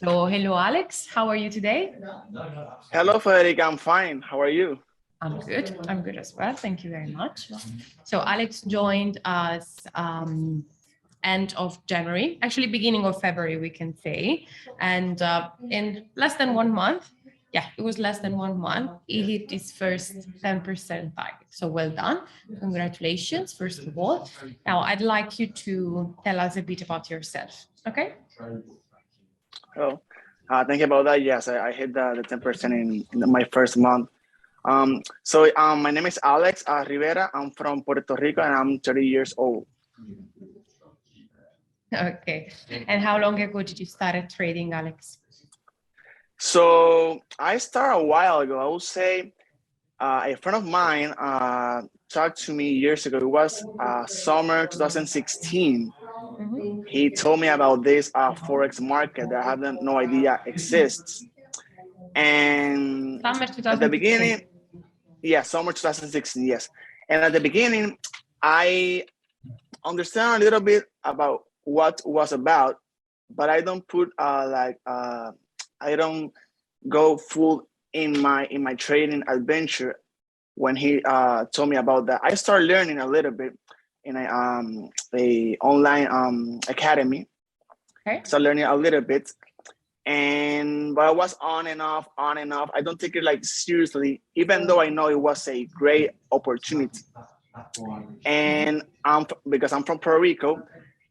So, hello, Alex. How are you today? Hello, Federica. I'm fine. How are you? I'm good. I'm good as well. Thank you very much. So, Alex joined us end of January, actually beginning of February, we can say. And in less than 1 month, it was less than 1 month, he hit his first 10% target. So well done. Congratulations, first of all. Now, I'd like you to tell us a bit about yourself, okay? Oh, thank you about that. Yes, I hit the 10% in my first month. My name is Alex Rivera. I'm from Puerto Rico and I'm 30 years old. Okay. And how long ago did you start trading, Alex? So I started a while ago. I would say a friend of mine talked to me years ago. It was summer 2016. Mm-hmm. He told me about this Forex market that I had no idea exists. And Summer at the 2016. beginning, summer 2016, yes. And at the beginning, I understand a little bit about what was about, but I don't put I don't go full in my trading adventure. When he told me about that, I started learning a little bit in a online academy. Okay. So learning a little bit, but I was on and off. I don't take it like seriously, even though I know it was a great opportunity. And because I'm from Puerto Rico,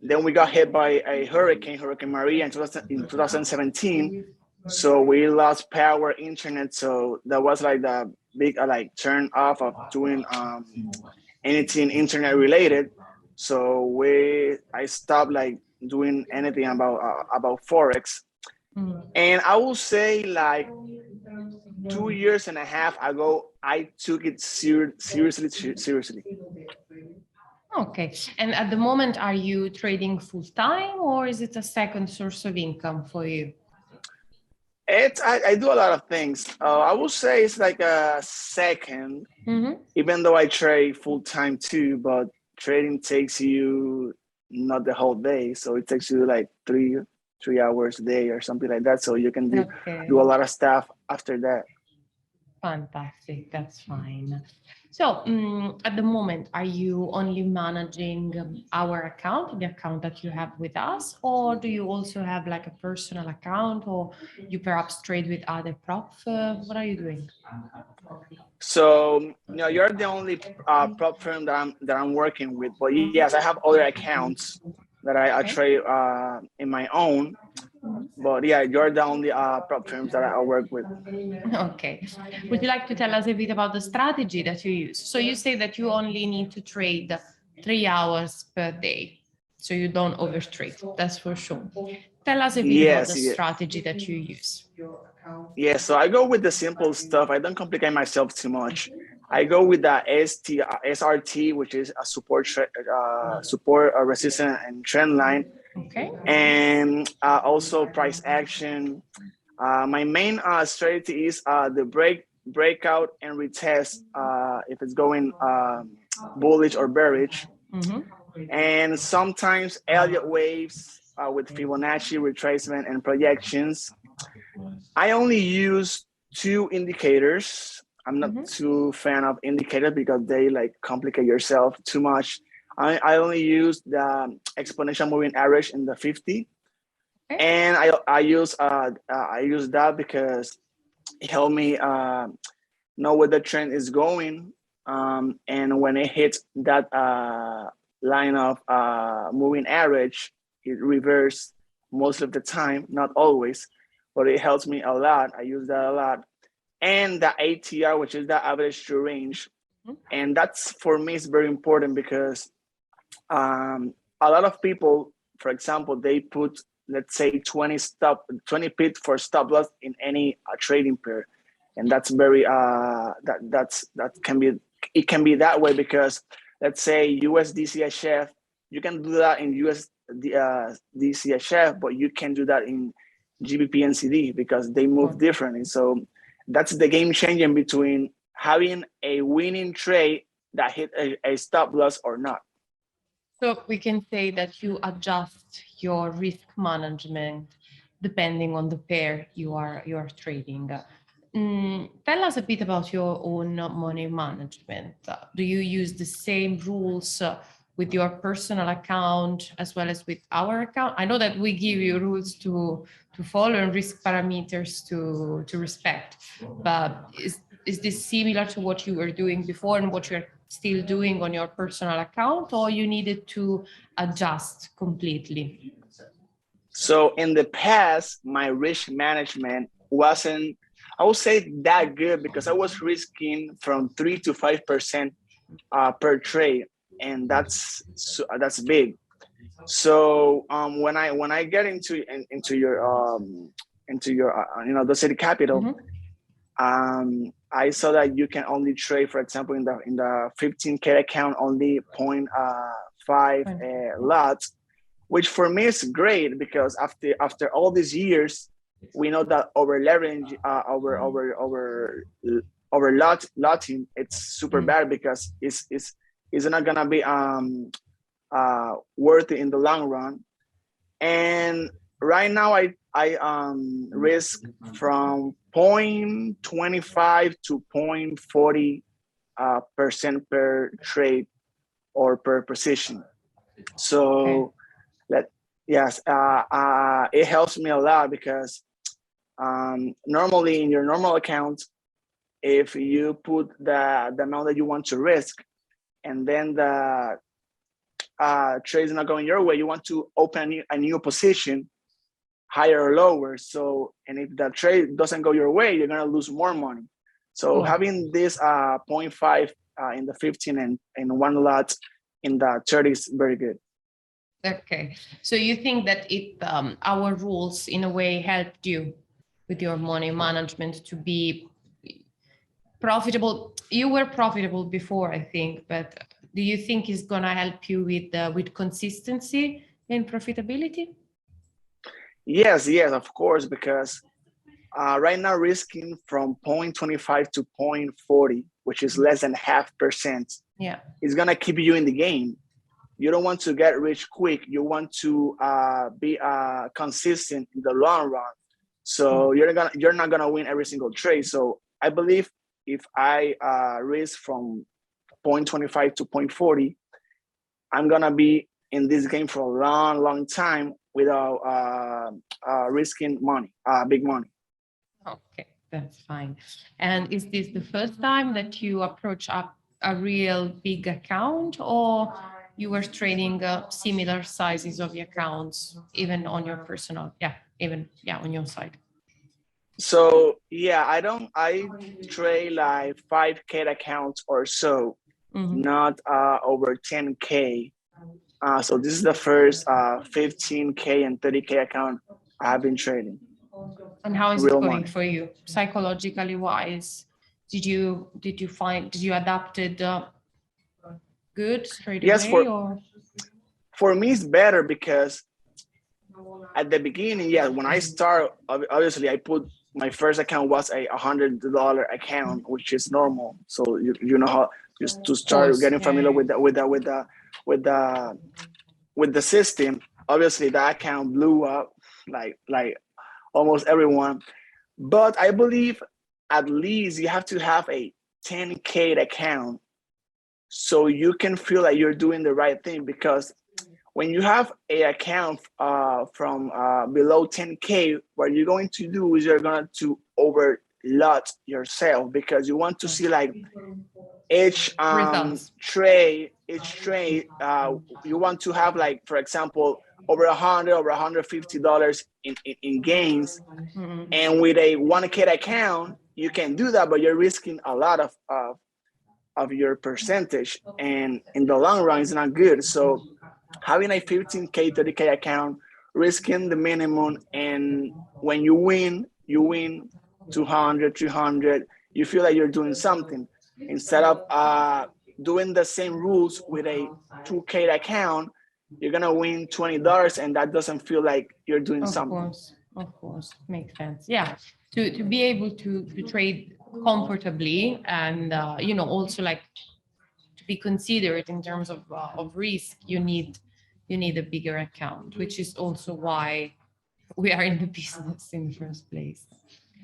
then we got hit by a Hurricane Maria in 2017. So we lost power, internet. So that was like the big turn off of doing anything internet related. So I stopped like doing anything about Forex. And I will say like 2.5 years ago, I took it seriously. Okay. And at the moment, are you trading full time or is it a second source of income for you? I do a lot of things. I would say it's like a second, even though I trade full time too, but trading takes you not the whole day. So it takes you like three hours a day or something like that. So you can do a lot of stuff after that. Fantastic. That's fine. So at the moment, are you only managing our account, the account that you have with us, or do you also have like a personal account, or you perhaps trade with other prop? What are you doing? So you're the only prop firm that I'm working with. But yes, I have other accounts that I trade in my own. But yeah, you're the only prop firms that I work with. Okay. Would you like to tell us a bit about the strategy that you use? So you say that you only need to trade 3 hours per day, so you don't overtrade. That's for sure. Tell us a bit about the strategy that you use. Yeah, so I go with the simple stuff. I don't complicate myself too much. I go with the SRT, which is a support, resistance, and trend line. Okay. And also price action. My main strategy is the breakout and retest if it's going bullish or bearish. And sometimes Elliott waves with Fibonacci retracement and projections. I only use 2 indicators. I'm not too fan of indicators because they like complicate yourself too much. I only use the exponential moving average in the 50, and I use that because it helped me know where the trend is going, and when it hits that line of moving average, it reverses most of the time, not always, but it helps me a lot. I use that a lot, and the ATR, which is the average true range, and that's for me is very important because a lot of people, for example, they put, let's say 20 pips for stop loss in any trading pair, and that's very it can be that way because let's say USDCHF, you can do that in USDCHF, but you can do that in GBP and CD because they move differently. So that's the game changing between having a winning trade that hit a stop loss or not. So we can say that you adjust your risk management depending on the pair you are trading. Tell us a bit about your own money management. Do you use the same rules with your personal account as well as with our account? I know that we give you rules to follow and risk parameters to respect, but is this similar to what you were doing before and what you're still doing on your personal account, or you needed to adjust completely? So in the past, my risk management wasn't, I would say, that good, because I was risking from 3 to 5% per trade, and that's big. So when I get into your AudaCity Capital, I saw that you can only trade, for example, in the 15K account, only 0.5 lots, which for me is great, because after all these years, we know that over leverage, over lotting, it's super bad, because it's not gonna be worth it in the long run. And right now I risk from 0.25 to 0.40% per trade or per position. So yes, it helps me a lot, because normally in your normal account, if you put the amount that you want to risk, and then the trade is not going your way, you want to open a new position, higher or lower. So, and if the trade doesn't go your way, you're gonna lose more money. So having this 0.5 in the 15 and one lot in the 30 is very good. Okay, so you think that our rules in a way helped you with your money management to be profitable? You were profitable before, I think, but do you think it's gonna help you with consistency and profitability? Yes, of course, because right now risking from 0.25 to 0.40, which is less than 0.5%, is gonna keep you in the game. You don't want to get rich quick. You want to be consistent in the long run. So you're not gonna win every single trade. So I believe if I risk from 0.25 to 0.40, I'm gonna be in this game for a long time without risking money, big money. Okay, that's fine. And is this the first time that you approach a real big account, or you were trading similar sizes of the accounts, even on your personal, on your side? So I trade like 5K accounts or so, not over 10K. So this is the first 15K and 30K account I've been trading. And how is it going for you, psychologically wise? Did you adapted good straight away? Or for me it's better, because at the beginning, when I start, obviously I put my first account was a $100 account, which is normal. So you know how just to start getting familiar with the system. Obviously that account blew up like almost everyone. But I believe at least you have to have a 10K account so you can feel like you're doing the right thing, because when you have a account from below 10K, what you're going to do is you're going to overlot yourself, because you want to see like each trade, you want to have, like, for example, over $150 in gains. And with a 1K account, you can do that, but you're risking a lot of your percentage, and in the long run, it's not good. So having a 15K, 30K account, risking the minimum, and when you win 200, 300, you feel like you're doing something. Instead of doing the same rules with a 2K account, you're gonna win $20, and that doesn't feel like you're doing something. Of course, makes sense. Yeah, to be able to trade comfortably, and also like to be considerate in terms of risk, you need a bigger account, which is also why we are in the business in the first place.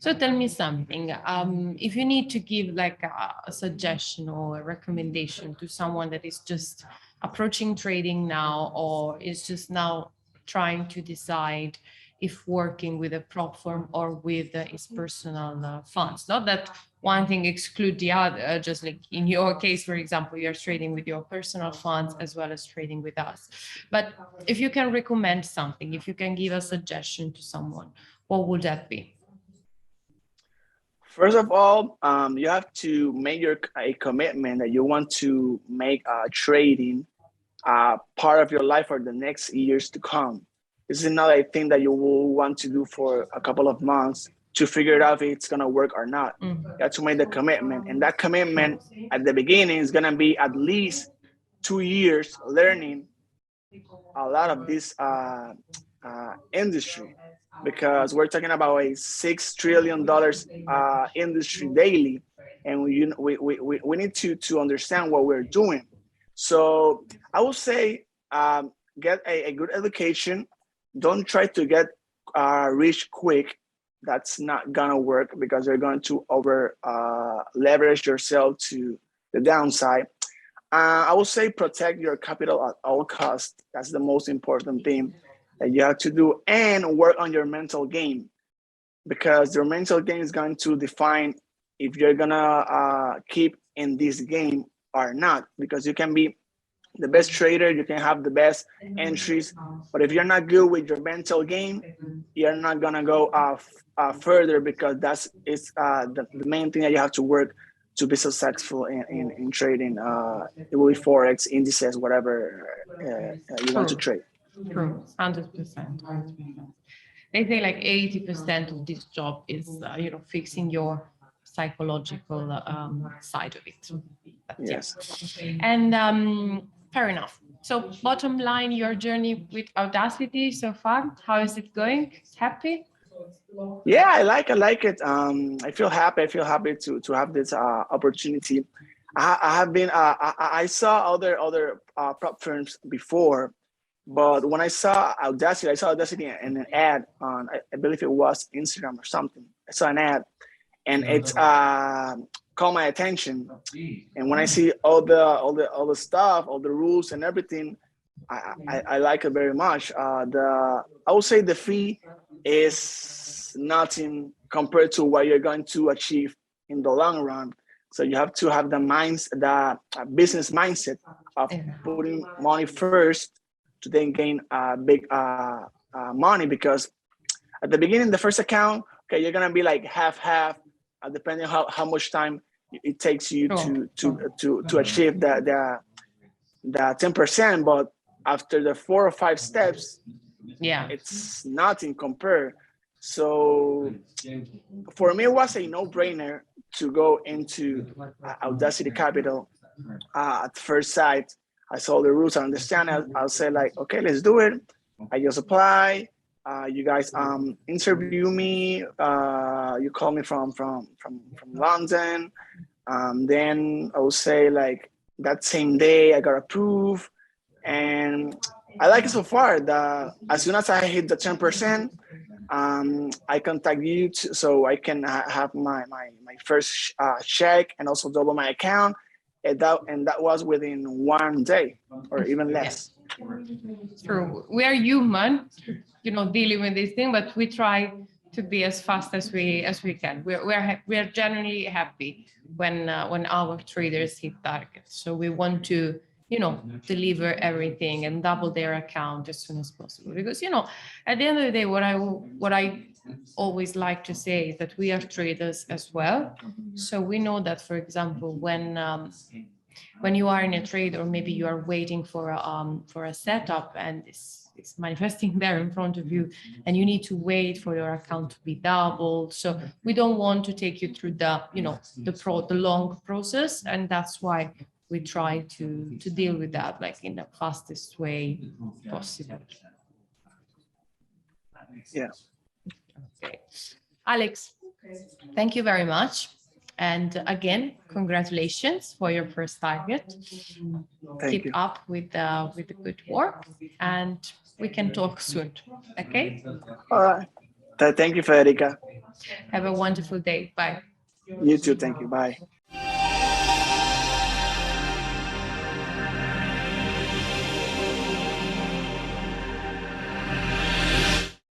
So tell me something. If you need to give like a suggestion or a recommendation to someone that is just approaching trading now, or is just now trying to decide if working with a prop firm or with his personal funds, not that one thing exclude the other, just like in your case, for example, you're trading with your personal funds as well as trading with us. But if you can recommend something, if you can give a suggestion to someone, what would that be? First of all, you have to make a commitment that you want to make trading part of your life for the next years to come. This is not a thing that you will want to do for a couple of months to figure out if it's going to work or not. You have to make the commitment. And that commitment at the beginning is going to be at least 2 years learning a lot of this industry, because we're talking about a $6 trillion industry daily, and we need to understand what we're doing. So I would say get a good education. Don't try to get rich quick. That's not gonna work, because you're going to over leverage yourself to the downside. I would say protect your capital at all costs. That's the most important thing that you have to do, and work on your mental game, because your mental game is going to define if you're gonna keep in this game or not. Because you can be the best trader, you can have the best entries, but if you're not good with your mental game, you're not gonna go further, because that's the main thing that you have to work to be successful in trading. It will be Forex, indices, whatever you want to trade. True, 100%. They say like 80% of this job is, fixing your psychological side of it. But, yes. Yeah. And fair enough. So bottom line, your journey with AudaCity so far, how is it going? Happy? Yeah, I like it. I feel happy. I feel happy to have this opportunity. I have been. I saw other prop firms before, but when I saw AudaCity in an ad on, I believe it was Instagram or something. I saw an ad, and it caught my attention. And when I see all the stuff, all the rules and everything, I like it very much. I would say the fee is nothing compared to what you're going to achieve in the long run. So you have to have the business mindset of putting money first to then gain big money. Because at the beginning, the first account, okay, you're gonna be like half, depending on how much time it takes you to achieve the 10%. But after the 4 or 5 steps, it's nothing compared. So for me, it was a no-brainer to go into AudaCity Capital. At first sight, I saw the rules, I understand it. I'll say like, okay, let's do it. I just apply. You guys interview me. You call me from London. Then I will say like that same day I got approved, and I like it so far. As soon as I hit the 10%, I contact you so I can have my first check and also double my account, and that was within 1 day or even less. True. We are human, dealing with this thing, but we try to be as fast as we can. We are genuinely happy when our traders hit targets. So we want to deliver everything and double their account as soon as possible. Because at the end of the day, what I always like to say is that we are traders as well. So we know that, for example, when you are in a trade, or maybe you are waiting for a setup and it's manifesting there in front of you, and you need to wait for your account to be doubled. So we don't want to take you through the long process, and that's why we try to deal with that like in the fastest way possible. Yeah. Okay. Alex, thank you very much. And again, congratulations for your first target. Thank Keep you. up with the good work, and we can talk soon. Okay. All right. Thank you, Federica. Have a wonderful day. Bye. You too. Thank you. Bye.